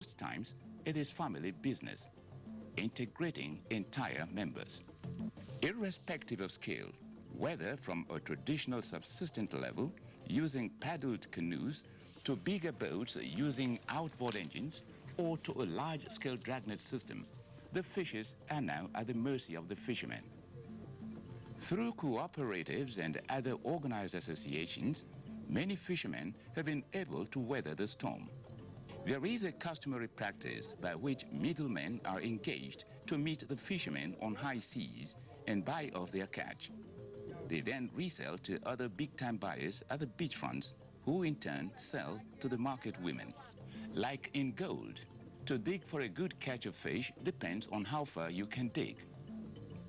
Most times, it is family business, integrating entire members. Irrespective of scale, whether from a traditional subsistence level using paddled canoes to bigger boats using outboard engines or to a large-scale dragnet system, the fishes are now at the mercy of the fishermen. Through cooperatives and other organized associations, many fishermen have been able to weather the storm. There is a customary practice by which middlemen are engaged to meet the fishermen on high seas and buy off their catch. They then resell to other big-time buyers at the beachfronts, who in turn sell to the market women. Like in gold, to dig for a good catch of fish depends on how far you can dig.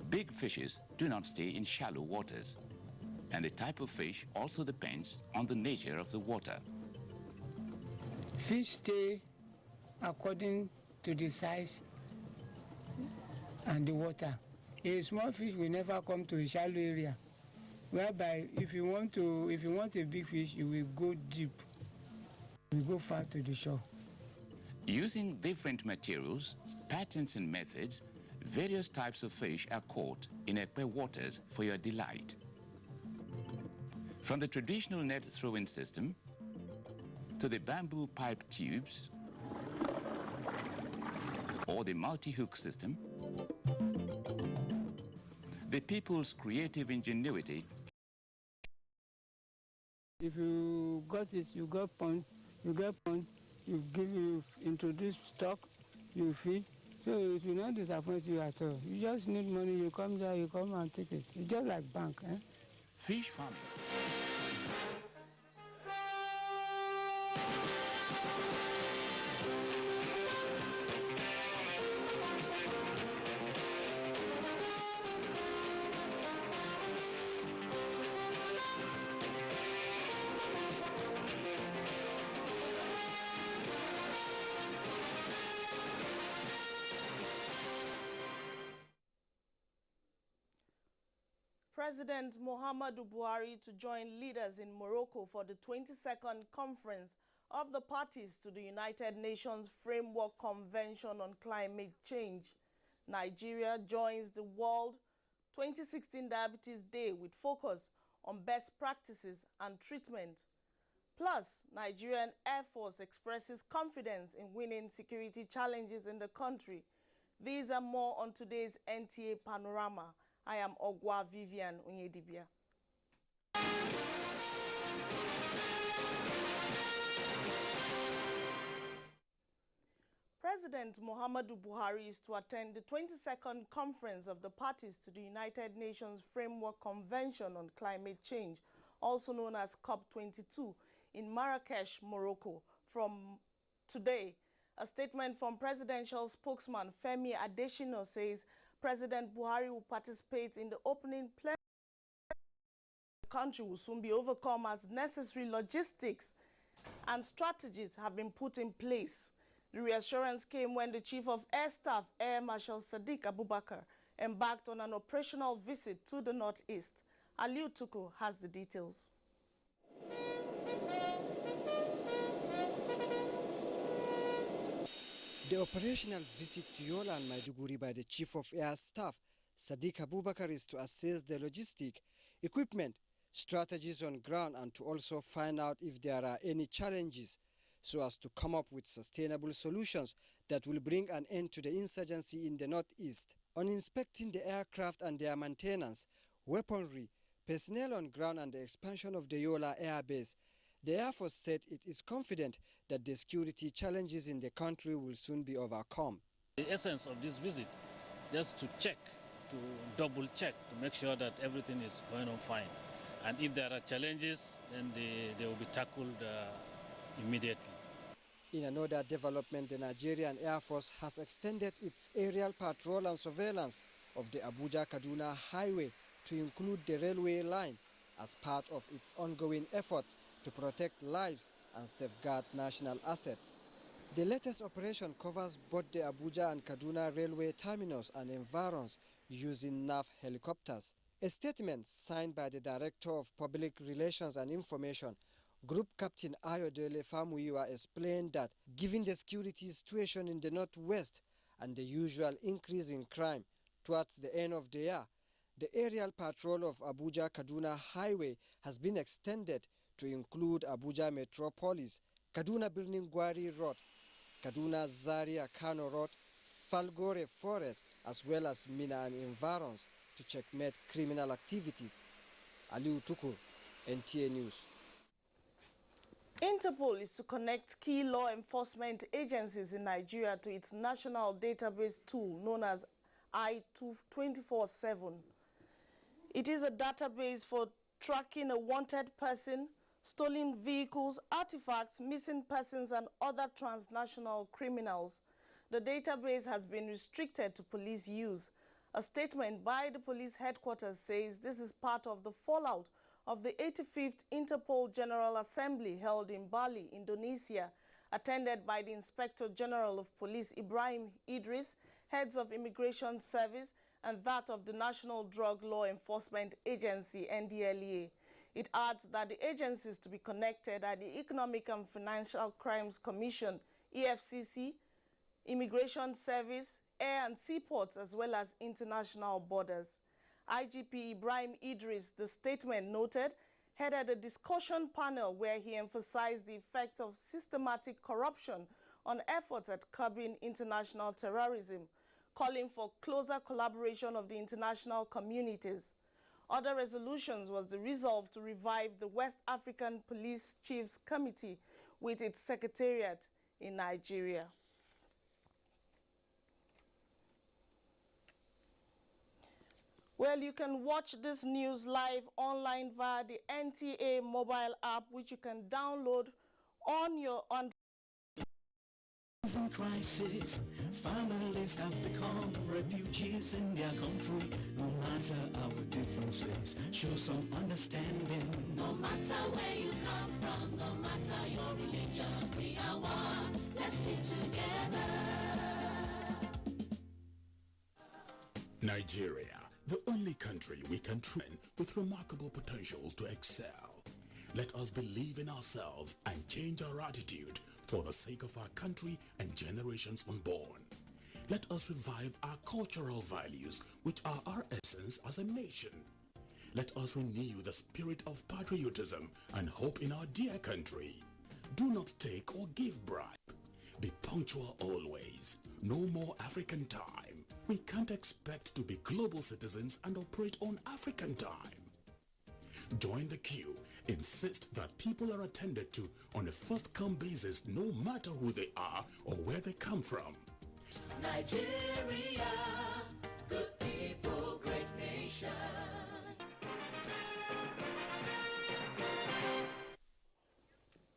Big fishes do not stay in shallow waters, and the type of fish also depends on the nature of the water. Fish stay according to the size and the water. A small fish will never come to a shallow area, whereby if you want a big fish, you will go deep, you will go far to the shore. Using different materials, patterns and methods, various types of fish are caught in Ekpe waters for your delight. From the traditional net throwing system to the bamboo pipe tubes or the multi-hook system, the people's creative ingenuity. If you got it, you get pond, you introduce stock, you feed, so it will not disappoint you at all. You just need money, you come there, you come and take it. It's just like bank. Fish farming. President Muhammadu Buhari to join leaders in Morocco for the 22nd Conference of the Parties to the United Nations Framework Convention on Climate Change. Nigeria joins the World 2016 Diabetes Day with focus on best practices and treatment. Plus, Nigerian Air Force expresses confidence in winning security challenges in the country. These are more on today's NTA Panorama. I am Ogwa Vivian Onyedibia. President Muhammadu Buhari is to attend the 22nd Conference of the Parties to the United Nations Framework Convention on Climate Change, also known as COP22, in Marrakesh, Morocco, from today. A statement from presidential spokesman Femi Adesina says President Buhari will participate in the opening plenary. The country will soon be overcome as necessary logistics and strategies have been put in place. The reassurance came when the Chief of Air Staff, Air Marshal Sadiq Abubakar, embarked on an operational visit to the Northeast. Aliu Tuku has the details. The operational visit to Yola and Maiduguri by the Chief of Air Staff, Sadiq Abubakar, is to assess the logistic, equipment, strategies on ground and to also find out if there are any challenges so as to come up with sustainable solutions that will bring an end to the insurgency in the Northeast. On inspecting the aircraft and their maintenance, weaponry, personnel on ground and the expansion of the Yola Air Base, the Air Force said it is confident that the security challenges in the country will soon be overcome. The essence of this visit, just to check, to double check, to make sure that everything is going on fine. And if there are challenges, then they will be tackled immediately. In another development, the Nigerian Air Force has extended its aerial patrol and surveillance of the Abuja-Kaduna highway to include the railway line as part of its ongoing efforts to protect lives and safeguard national assets. The latest operation covers both the Abuja and Kaduna railway terminus and environs using NAV helicopters. A statement signed by the Director of Public Relations and Information, Group Captain Ayodele Famuyiwa explained that given the security situation in the northwest and the usual increase in crime towards the end of the year, the aerial patrol of Abuja-Kaduna Highway has been extended to include Abuja Metropolis, Kaduna Birnin Gwari Road, Kaduna Zaria Kano Road, Falgore Forest, as well as Mina and environs to checkmate criminal activities. Aliu Tukur, NTA News. Interpol is to connect key law enforcement agencies in Nigeria to its national database tool known as I-24/7. It is a database for tracking a wanted person, stolen vehicles, artifacts, missing persons, and other transnational criminals. The database has been restricted to police use. A statement by the police headquarters says this is part of the fallout of the 85th Interpol General Assembly held in Bali, Indonesia, attended by the Inspector General of Police Ibrahim Idris, heads of Immigration Service, and that of the National Drug Law Enforcement Agency, NDLEA. It adds that the agencies to be connected are the Economic and Financial Crimes Commission, EFCC, Immigration Service, Air and Seaports, as well as international borders. IGP Ibrahim Idris, the statement noted, headed a discussion panel where he emphasized the effects of systematic corruption on efforts at curbing international terrorism, calling for closer collaboration of the international communities. Other resolutions was the resolve to revive the West African Police Chiefs Committee with its secretariat in Nigeria. Well, you can watch this news live online via the NTA mobile app, which you can download on your In crisis, families have become refugees in their country. No matter our differences, show some understanding. No matter where you come from, no matter your religion, we are one. Let's be together. Nigeria, the only country we can train with remarkable potentials to excel. Let us believe in ourselves and change our attitude for the sake of our country and generations unborn. Let us revive our cultural values, which are our essence as a nation. Let us renew the spirit of patriotism and hope in our dear country. Do not take or give bribe. Be punctual always. No more African time. We can't expect to be global citizens and operate on African time. Join the queue. Insist that people are attended to on a first-come basis, no matter who they are or where they come from. Nigeria, good people, great nation.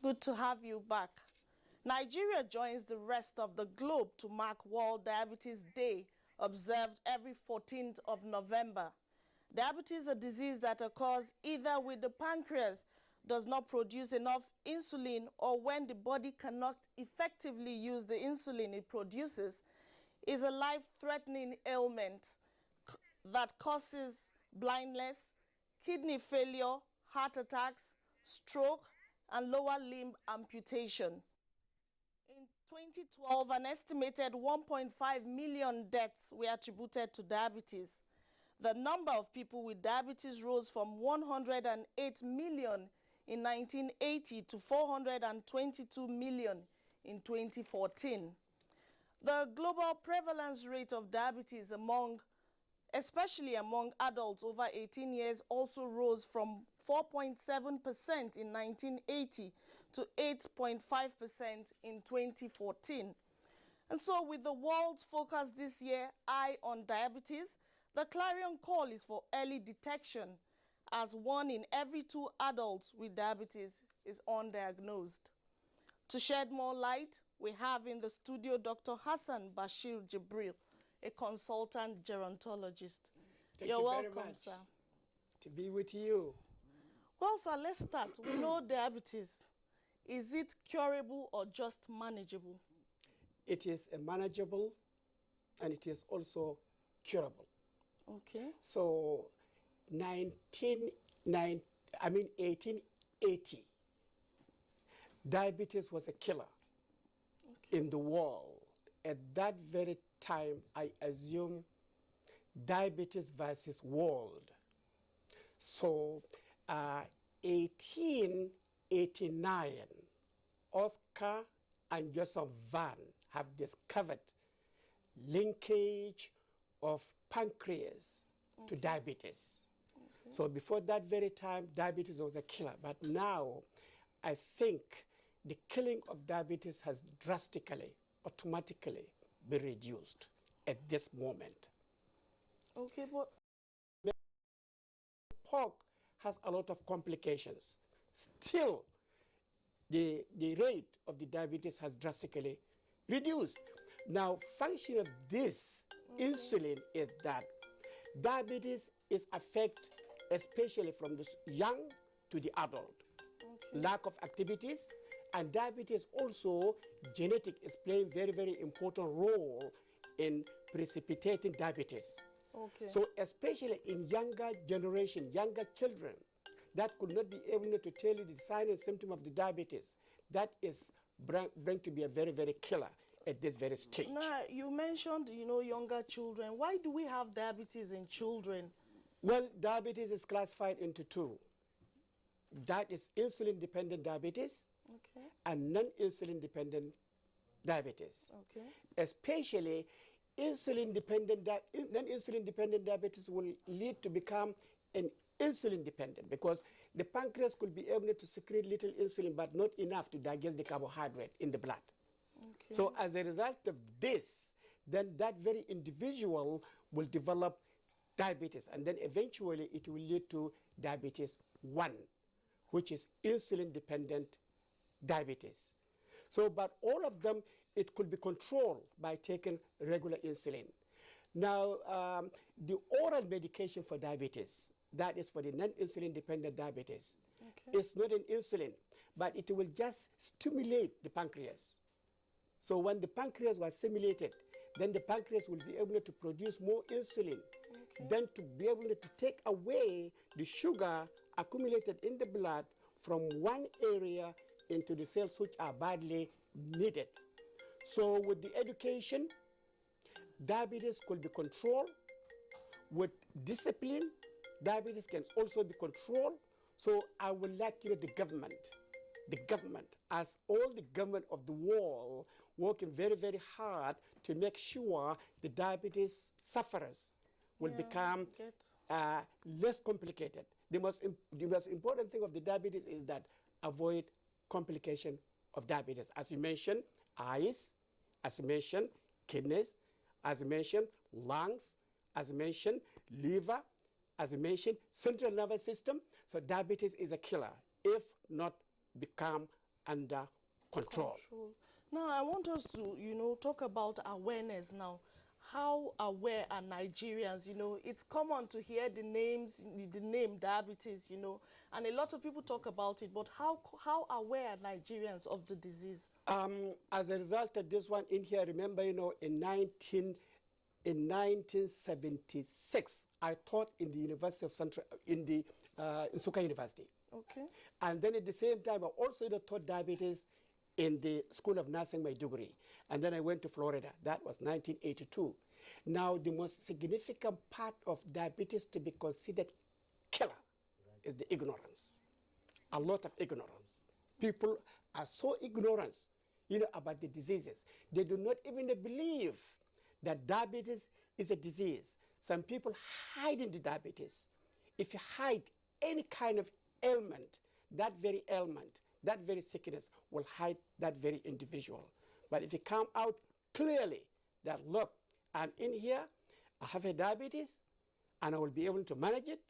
Good to have you back. Nigeria joins the rest of the globe to mark World Diabetes Day, observed every 14th of November. Diabetes is a disease that occurs either with the pancreas does not produce enough insulin or when the body cannot effectively use the insulin it produces, is a life-threatening ailment that causes blindness, kidney failure, heart attacks, stroke, and lower limb amputation. In 2012, an estimated 1.5 million deaths were attributed to diabetes. The number of people with diabetes rose from 108 million in 1980 to 422 million in 2014. The global prevalence rate of diabetes especially among adults over 18 years, also rose from 4.7% in 1980 to 8.5% in 2014. And so with the world's focus this year, Eye on Diabetes, the clarion call is for early detection, as 1 in every 2 adults with diabetes is undiagnosed. To shed more light, we have in the studio Dr. Hassan Bashir Jibril, a consultant gerontologist. You're welcome, very much. Sir. To be with you. Well, sir, let's start. We know diabetes. Is it curable or just manageable? It is manageable and it is also curable. Okay. So 1880, diabetes was a killer in the world. At that very time, I assume diabetes versus world. So 1889, Oscar and Joseph Van have discovered linkage of pancreas to diabetes. So before that very time, diabetes was a killer. But now, I think the killing of diabetes has drastically, automatically been reduced at this moment. Okay, but Pork has a lot of complications. Still, the rate of the diabetes has drastically reduced. Now, function of this insulin is that diabetes is affect especially from the young to the adult. Lack of activities, and diabetes also genetic is playing very, very important role in precipitating diabetes. So especially in younger generation, younger children that could not be able to tell you the sign and symptom of the diabetes, that is going to be a very, very killer at this very stage. Now, you mentioned, younger children. Why do we have diabetes in children? Well, diabetes is classified into two. That is insulin-dependent diabetes and non-insulin-dependent diabetes. Especially non-insulin-dependent diabetes will lead to become an insulin-dependent because the pancreas could be able to secrete little insulin but not enough to digest the carbohydrate in the blood. So as a result of this, then that very individual will develop diabetes, and then eventually it will lead to diabetes 1, which is insulin-dependent diabetes. So, but all of them, it could be controlled by taking regular insulin. Now, the oral medication for diabetes, that is for the non-insulin dependent diabetes, it's not an insulin, but it will just stimulate the pancreas. So when the pancreas was stimulated, then the pancreas will be able to produce more insulin, then to be able to take away the sugar accumulated in the blood from one area into the cells which are badly needed. So with the education, diabetes could be controlled. With discipline, diabetes can also be controlled. So I would like the government, as all the government of the world, working very, very hard to make sure the diabetes sufferers will become less complicated. The most important thing of the diabetes is that avoid complication of diabetes. As you mentioned, eyes, as you mentioned, kidneys, as you mentioned, lungs, as you mentioned, liver, as you mentioned, central nervous system. So diabetes is a killer if not become under control. Now, I want us to, talk about awareness now. How aware are Nigerians? It's common to hear the name diabetes, and a lot of people talk about it, but how aware are Nigerians of the disease? As a result of this one in here, remember, in 1976, I taught in the University of Central, in Nsukka University. And then at the same time, I also taught diabetes in the School of Nursing, Maiduguri. And then I went to Florida. That was 1982. Now, the most significant part of diabetes to be considered killer is the ignorance. A lot of ignorance. People are so ignorant, about the diseases. They do not even believe that diabetes is a disease. Some people hide in the diabetes. If you hide any kind of ailment, that very sickness will hide that very individual. But if you come out clearly that, look, I'm in here, I have a diabetes, and I will be able to manage it,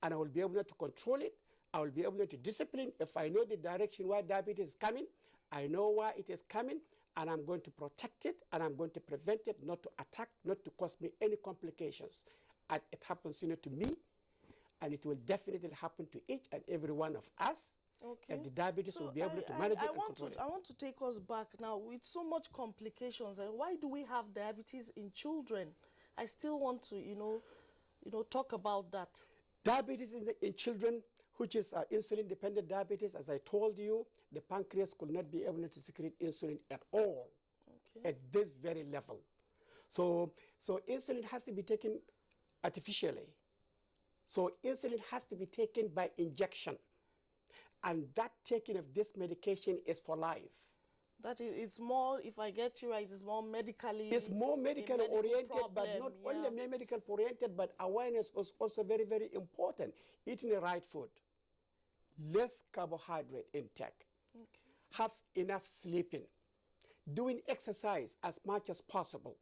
and I will be able to control it, I will be able to discipline. If I know the direction where diabetes is coming, I know where it is coming, and I'm going to protect it, and I'm going to prevent it, not to attack, not to cause me any complications. And it happens, to me, and it will definitely happen to each and every one of us. And the diabetes will be able to manage it and control it. I want to take us back now with so much complications. And why do we have diabetes in children? I still want to, talk about that. Diabetes in children, which is insulin-dependent diabetes. As I told you, the pancreas could not be able to secrete insulin at all at this very level. So insulin has to be taken artificially. So insulin has to be taken by injection. And that taking of this medication is for life. That is, it's more, if I get you right, it's more medically... It's more medical oriented, problem, but not only medical oriented, but awareness is also very, very important. Eating the right food, less carbohydrate intake, have enough sleeping, doing exercise as much as possible,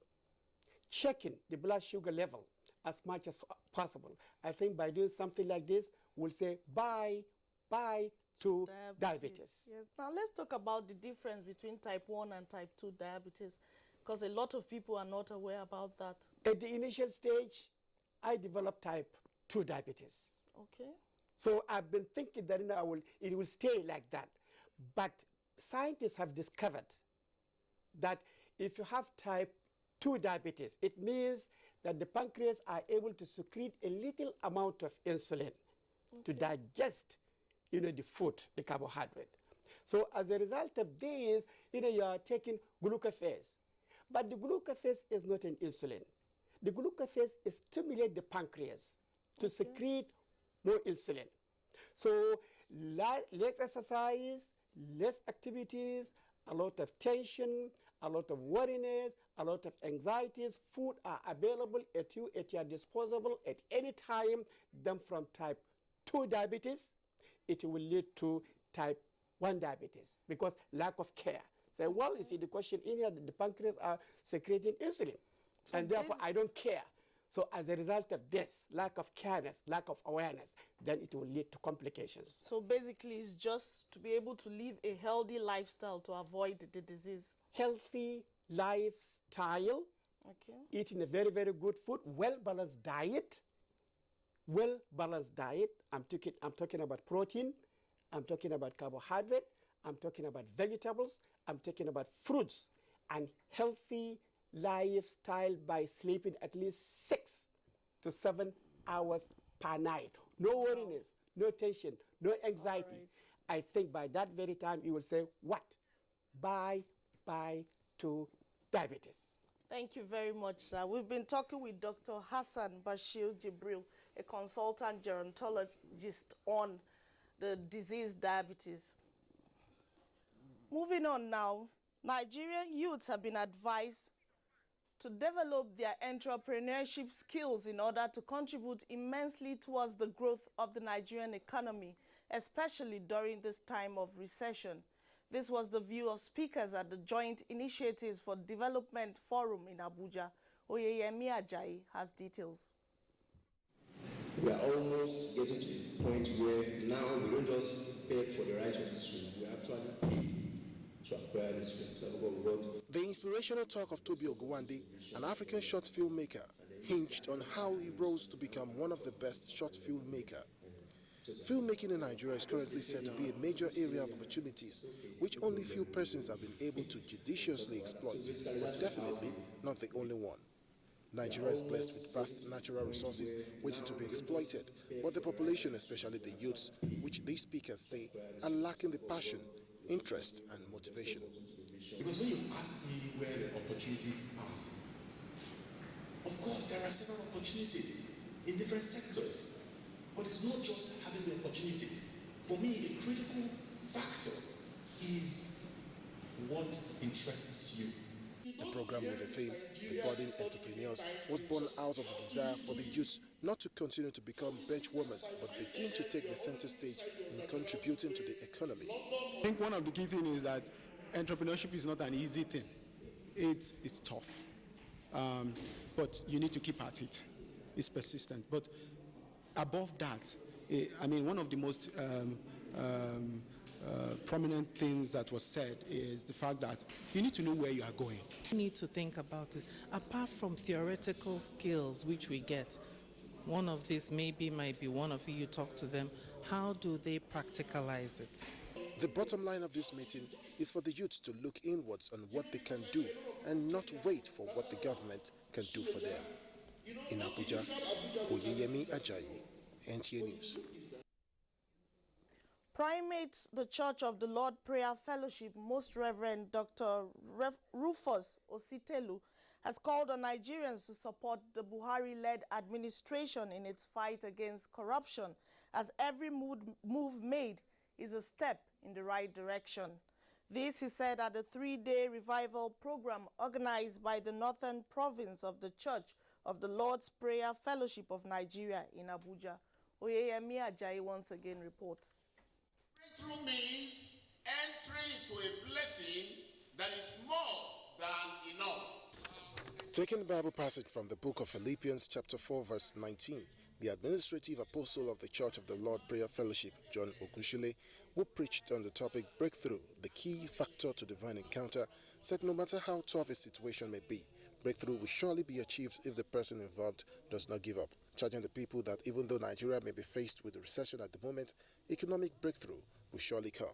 checking the blood sugar level as much as possible. I think by doing something like this, we'll say bye to diabetes. Yes. Now let's talk about the difference between type 1 and type 2 diabetes, because a lot of people are not aware about that. At the initial stage, I developed type 2 diabetes. Okay. So I've been thinking that it will stay like that. But scientists have discovered that if you have type 2 diabetes, it means that the pancreas are able to secrete a little amount of insulin to digest the food, the carbohydrate. So as a result of this, you are taking glucophage. But the glucophage is not an insulin. The glucophage stimulates the pancreas to secrete more insulin. So less exercise, less activities, a lot of tension, a lot of worriness, a lot of anxieties. Food are available at your disposal at any time. Then from type 2 diabetes, it will lead to type 1 diabetes because lack of care. So, well, you see the question in here, the pancreas are secreting insulin, so and therefore I don't care. So as a result of this, lack of careness, lack of awareness, then it will lead to complications. So basically it's just to be able to live a healthy lifestyle to avoid the disease. Healthy lifestyle, eating a very, very good food, well-balanced diet. Well-balanced diet. I'm talking about protein. I'm talking about carbohydrate. I'm talking about vegetables. I'm talking about fruits. And healthy lifestyle by sleeping at least 6 to 7 hours per night. No worriness, no tension, no anxiety. I think by that very time you will say, what? Bye to diabetes. Thank you very much, sir. We've been talking with Dr. Hassan Bashir Jibril, a consultant gerontologist on the disease diabetes. Moving on now, Nigerian youths have been advised to develop their entrepreneurship skills in order to contribute immensely towards the growth of the Nigerian economy, especially during this time of recession. This was the view of speakers at the Joint Initiatives for Development Forum in Abuja. Oyeyemi Ajayi has details. We are almost getting to the point where now we don't just beg for the right of this film, we actually pay to acquire this film. So the inspirational talk of Tobi Ogwande, an African short filmmaker, hinged on how he rose to become one of the best short filmmaker. Filmmaking in Nigeria is currently said to be a major area of opportunities, which only few persons have been able to judiciously exploit, but definitely not the only one. Nigeria is blessed with vast natural resources waiting to be exploited, but the population, especially the youths, which these speakers say are lacking the passion, interest and motivation. Because when you ask me where the opportunities are, of course there are several opportunities in different sectors, but it's not just having the opportunities. For me, a critical factor is what interests you. The program with the theme, The Budding Entrepreneurs, was born out of the desire for the youth not to continue to become bench warmers, but begin to take the center stage in contributing to the economy. I think one of the key things is that entrepreneurship is not an easy thing. It's tough, but you need to keep at it. It's persistent. But above that, I mean, one of the most prominent things that was said is the fact that you need to know where you are going. We need to think about this. Apart from theoretical skills which we get, one of these might be one of you talk to them, how do they practicalize it? The bottom line of this meeting is for the youth to look inwards on what they can do and not wait for what the government can do for them. In Abuja, Oyeyemi Ajayi, NTA News. Primate, the Church of the Lord Prayer Fellowship, Most Reverend Dr. Rufus Ositelu, has called on Nigerians to support the Buhari-led administration in its fight against corruption, as every move made is a step in the right direction. This, he said, at a 3-day revival program organized by the Northern Province of the Church of the Lord's Prayer Fellowship of Nigeria in Abuja. Oyeyemi Ajayi once again reports. Breakthrough means entering into a blessing that is more than enough. Taking the Bible passage from the book of Philippians chapter 4 verse 19, the administrative apostle of the Church of the Lord Prayer Fellowship, John Ogushile, who preached on the topic breakthrough, the key factor to divine encounter, said no matter how tough a situation may be, breakthrough will surely be achieved if the person involved does not give up, charging the people that even though Nigeria may be faced with a recession at the moment, economic breakthrough will surely come.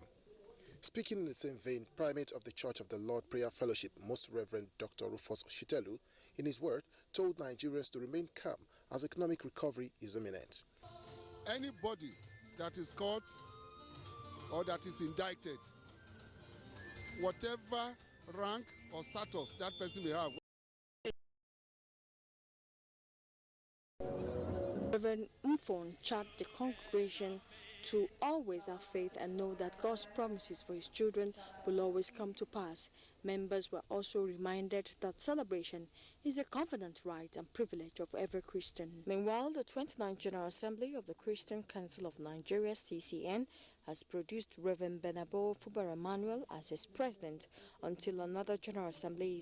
Speaking in the same vein, Primate of the Church of the Lord Prayer Fellowship, Most Reverend Dr. Rufus Ositelu, in his word, told Nigerians to remain calm as economic recovery is imminent. Anybody that is caught or that is indicted, whatever rank or status that person may have. Reverend Mfon charged the congregation to always have faith and know that God's promises for his children will always come to pass. Members were also reminded that celebration is a covenant right and privilege of every Christian. Meanwhile, the 29th General Assembly of the Christian Council of Nigeria, CCN, has produced Reverend Benabo Fubara Manuel as its president until another General Assembly is